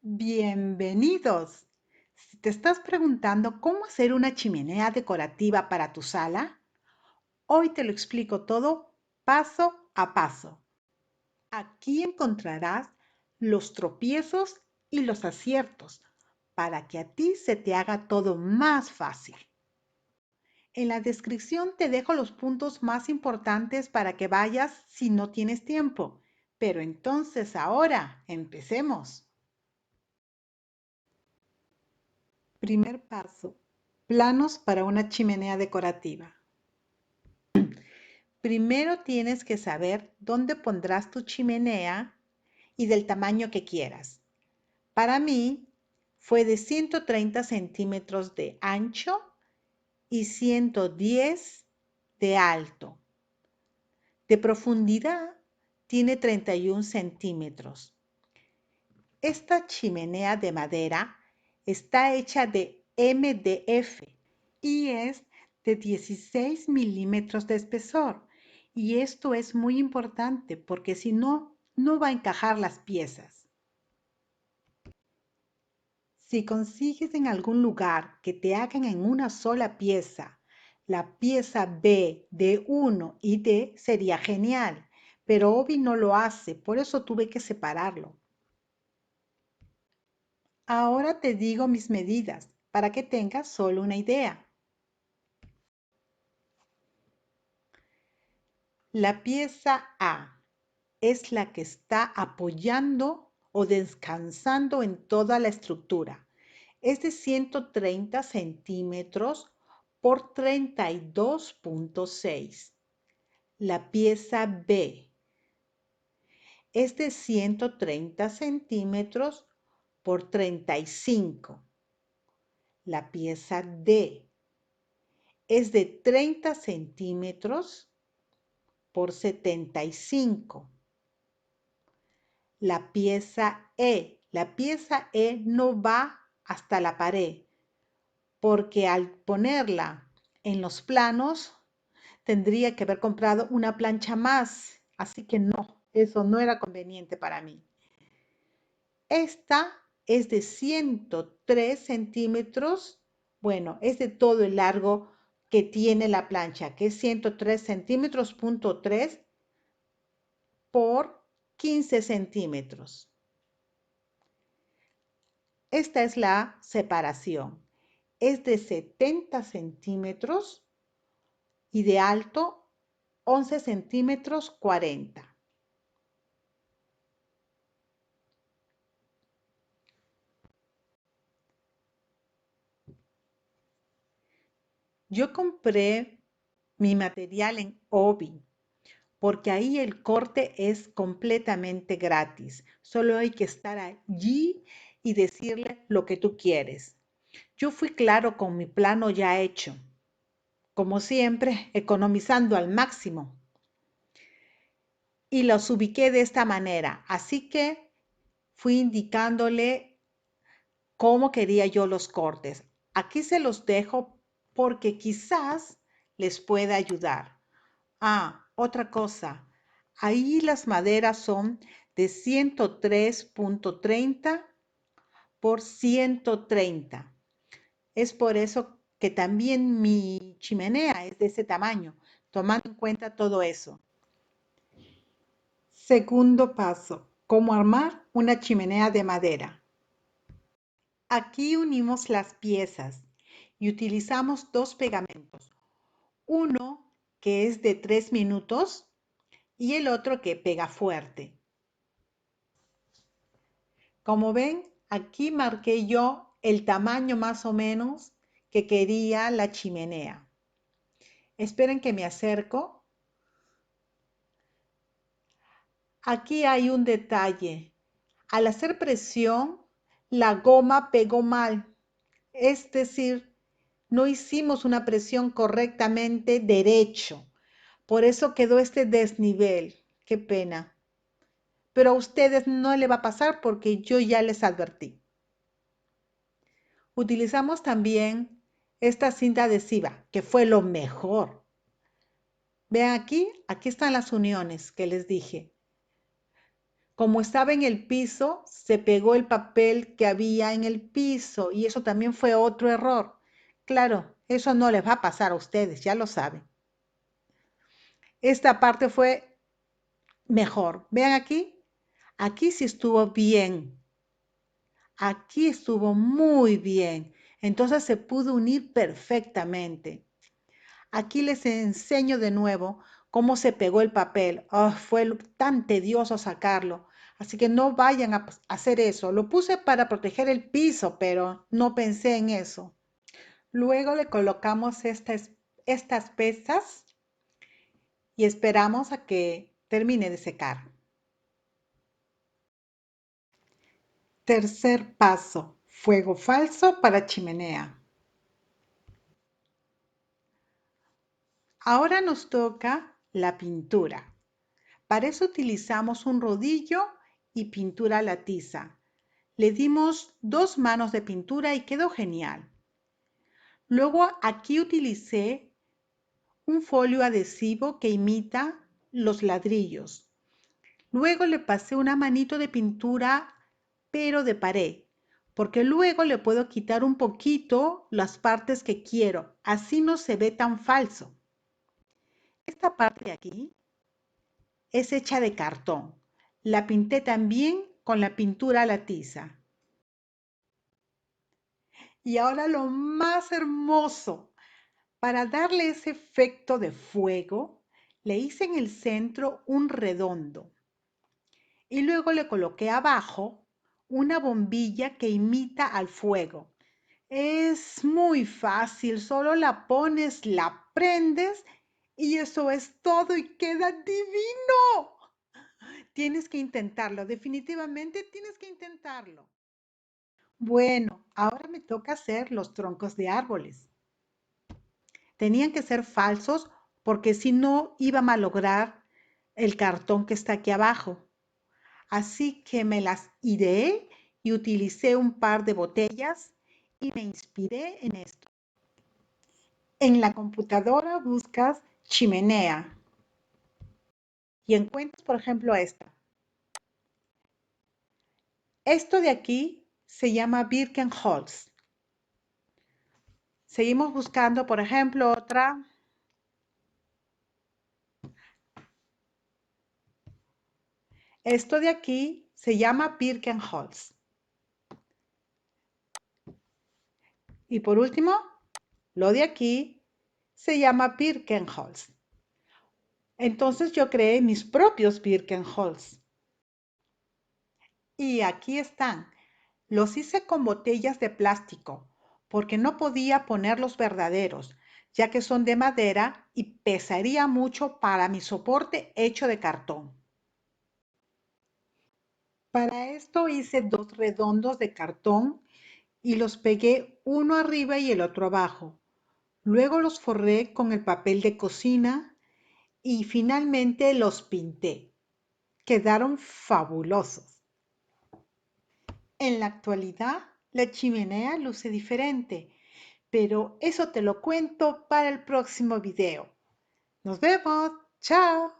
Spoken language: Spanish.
Bienvenidos. Si te estás preguntando cómo hacer una chimenea decorativa para tu sala, hoy te lo explico todo paso a paso. Aquí encontrarás los tropiezos y los aciertos para que a ti se te haga todo más fácil. En la descripción te dejo los puntos más importantes para que vayas si no tienes tiempo. Pero entonces ahora empecemos. Primer paso. Planos para una chimenea decorativa. Primero tienes que saber dónde pondrás tu chimenea y del tamaño que quieras. Para mí fue de 130 centímetros de ancho y 110 de alto. De profundidad tiene 31 centímetros. Esta chimenea de madera está hecha de MDF y es de 16 milímetros de espesor. Y esto es muy importante porque si no, no va a encajar las piezas. Si consigues en algún lugar que te hagan en una sola pieza, la pieza B, D1 y D sería genial, pero Obi no lo hace, por eso tuve que separarlo. Ahora te digo mis medidas para que tengas solo una idea. La pieza A es la que está apoyando o descansando en toda la estructura. Es de 130 centímetros por 32,6. La pieza B es de 130 centímetros por 35. La pieza D es de 30 centímetros por 75. La pieza E no va hasta la pared, porque al ponerla en los planos tendría que haber comprado una plancha más, así que no, eso no era conveniente para mí. Esta es de 103 centímetros, bueno, es de todo el largo que tiene la plancha, que es 103 centímetros, punto 3 por 15 centímetros. Esta es la separación. Es de 70 centímetros y de alto 11 centímetros 40. Yo compré mi material en Obi porque ahí el corte es completamente gratis. Solo hay que estar allí y decirle lo que tú quieres. Yo fui claro con mi plano ya hecho, como siempre, economizando al máximo. Y los ubiqué de esta manera. Así que fui indicándole cómo quería yo los cortes. Aquí se los dejo porque quizás les pueda ayudar. Otra cosa. Ahí las maderas son de 103,30 por 130. Es por eso que también mi chimenea es de ese tamaño, tomando en cuenta todo eso. Segundo paso, cómo armar una chimenea de madera. Aquí unimos las piezas y utilizamos dos pegamentos. Uno que es de 3 minutos y el otro que pega fuerte. Como ven, aquí marqué yo el tamaño más o menos que quería la chimenea. Esperen que me acerco. Aquí hay un detalle. Al hacer presión, la goma pegó mal. Es decir, no hicimos una presión correctamente derecho. Por eso quedó este desnivel. Qué pena. Pero a ustedes no le va a pasar porque yo ya les advertí. Utilizamos también esta cinta adhesiva, que fue lo mejor. Vean aquí están las uniones que les dije. Como estaba en el piso, se pegó el papel que había en el piso y eso también fue otro error. Claro, eso no les va a pasar a ustedes, ya lo saben. Esta parte fue mejor. Vean aquí, aquí sí estuvo bien. Aquí estuvo muy bien. Entonces se pudo unir perfectamente. Aquí les enseño de nuevo cómo se pegó el papel. Oh, fue tan tedioso sacarlo. Así que no vayan a hacer eso. Lo puse para proteger el piso, pero no pensé en eso. Luego le colocamos estas pesas y esperamos a que termine de secar. Tercer paso, fuego falso para chimenea. Ahora nos toca la pintura. Para eso utilizamos un rodillo y pintura a la tiza. Le dimos 2 manos de pintura y quedó genial. Luego aquí utilicé un folio adhesivo que imita los ladrillos. Luego le pasé una manito de pintura, pero de pared, porque luego le puedo quitar un poquito las partes que quiero, así no se ve tan falso. Esta parte de aquí es hecha de cartón. La pinté también con la pintura a la tiza. Y ahora lo más hermoso, para darle ese efecto de fuego, le hice en el centro un redondo y luego le coloqué abajo una bombilla que imita al fuego. Es muy fácil, solo la pones, la prendes y eso es todo y queda divino. Tienes que intentarlo, definitivamente tienes que intentarlo. Bueno, ahora me toca hacer los troncos de árboles. Tenían que ser falsos porque si no iba a malograr el cartón que está aquí abajo. Así que me las ideé y utilicé un par de botellas y me inspiré en esto. En la computadora buscas chimenea y encuentras, por ejemplo, esta. Esto de aquí se llama Birkenholz. Seguimos buscando, por ejemplo, otra. Esto de aquí se llama Birkenholz. Y por último, lo de aquí se llama Birkenholz. Entonces yo creé mis propios Birkenholz. Y aquí están. Los hice con botellas de plástico porque no podía poner los verdaderos, ya que son de madera y pesaría mucho para mi soporte hecho de cartón. Para esto hice 2 redondos de cartón y los pegué uno arriba y el otro abajo. Luego los forré con el papel de cocina y finalmente los pinté. Quedaron fabulosos. En la actualidad, la chimenea luce diferente, pero eso te lo cuento para el próximo video. Nos vemos. Chao.